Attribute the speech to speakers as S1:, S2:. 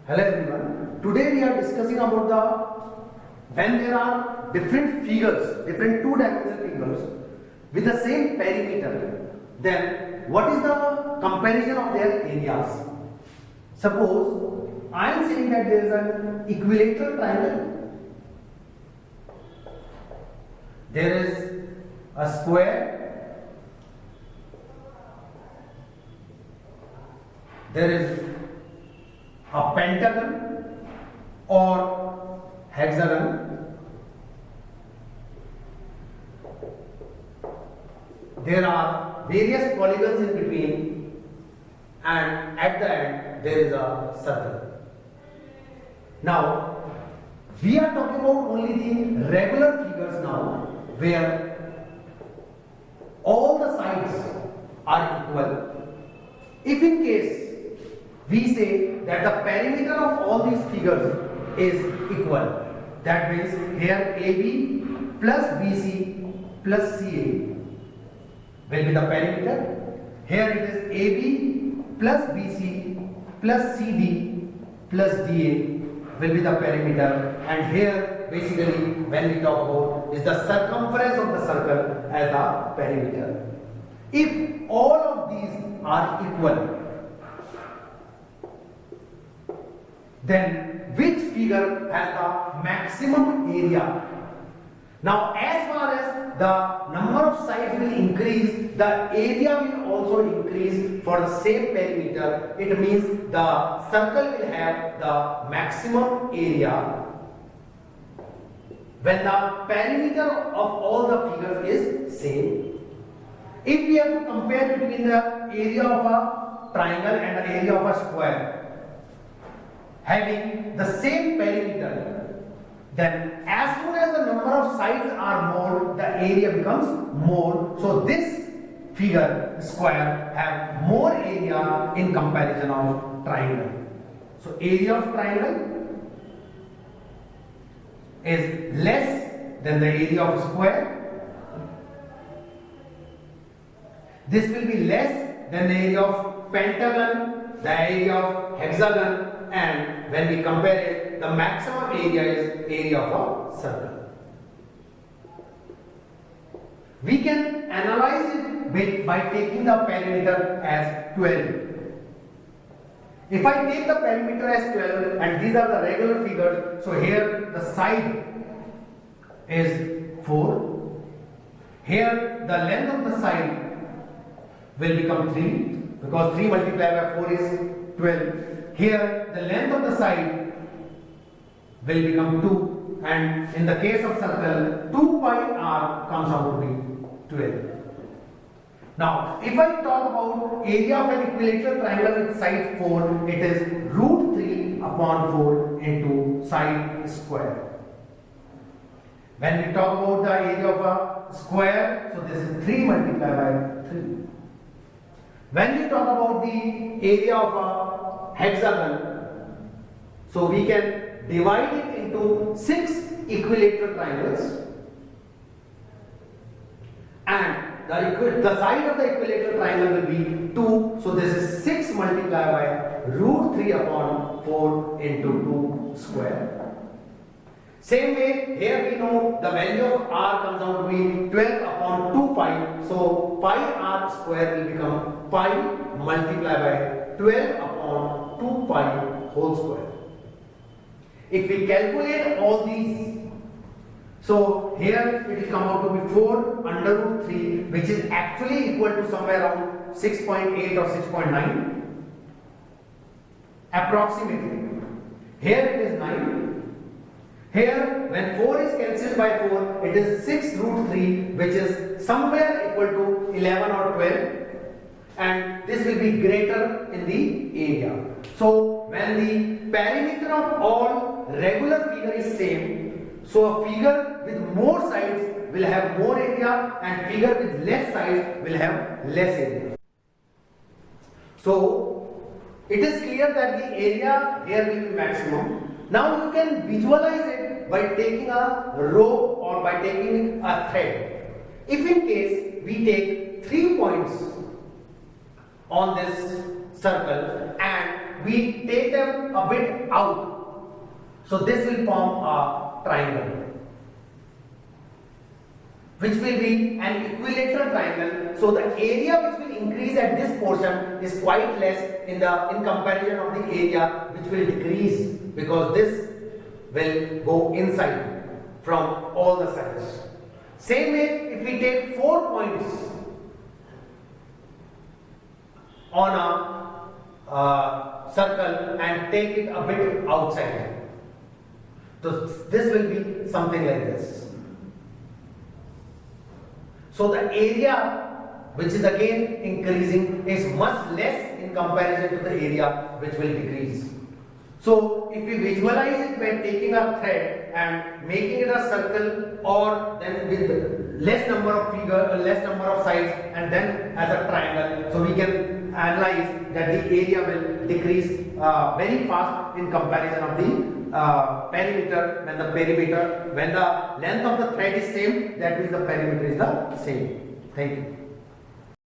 S1: Hello everyone. Today we are discussing about when there are different figures, different two-dimensional figures with the same perimeter, then what is the comparison of their areas? Suppose I am saying that there is an equilateral triangle. There is a square. There is a pentagon or hexagon. There are various polygons in between, and at the end there is a circle. Now we are talking about only the regular figures now, where all the sides are equal. If in case we say that the perimeter of all these figures is equal, that means here AB plus BC plus CA will be the perimeter. Here it is AB plus BC plus CD plus DA will be the perimeter, and here basically when we talk about is the circumference of the circle as the perimeter. If all of these are equal, then which figure has the maximum area? Now as far as the number of sides will increase, the area will also increase for the same perimeter. It means the circle will have the maximum area when the perimeter of all the figures is same. If we have to compare between the area of a triangle and the area of a square having the same perimeter, then as soon as the number of sides are more, the area becomes more. So this figure, square, have more area in comparison of triangle. So area of triangle is less than the area of square. This will be less than the area of pentagon, the area of hexagon, and when we compare it, the maximum area is area of a circle. We can analyze it by taking the perimeter as 12. If I take the perimeter as 12 and these are the regular figures, so here the side is 4. Here the length of the side will become 3 because 3 multiplied by 4 is 12. Here the length of the side will become 2, and in the case of circle 2 pi r comes out to be 12. Now if I talk about area of an equilateral triangle with side 4, it is root 3 upon 4 into side square. When we talk about the area of a square, so this is 3 multiplied by 3. When we talk about the area of a hexagon, so we can divide it into 6 equilateral triangles, and the side of the equilateral triangle will be 2, so this is 6 multiplied by root 3 upon 4 into 2 square. Same way, here we know the value of r comes out to be 12 upon 2 pi, so pi r square will become pi multiplied by 12 upon 2 pi whole square. If we calculate all these, so here it will come out to be 4 under root 3, which is actually equal to somewhere around 6.8 or 6.9 approximately. Here it is 9. Here when 4 is cancelled by 4, it is 6 root 3, which is somewhere equal to 11 or 12, and this will be greater in the area. So when the perimeter of all regular figure is same, so a figure with more sides will have more area and figure with less sides will have less area. So it is clear that the area here will be maximum. Now you can visualize it by taking a rope or by taking a thread. If in case we take 3 points on this circle and and we take them a bit out. So this will form a triangle, which will be an equilateral triangle. So the area which will increase at this portion is quite less in comparison of the area which will decrease, because this will go inside from all the sides. Same way, if we take 4 points on a circle and take it a bit outside, so this will be something like this. So the area which is again increasing is much less in comparison to the area which will decrease. So if we visualize it by taking a thread and making it a circle, or then with less number of sides and then as a triangle, so we can analyze that the area will decrease very fast in comparison of the perimeter. When the length of the thread is same, that means the perimeter is the same. Thank you.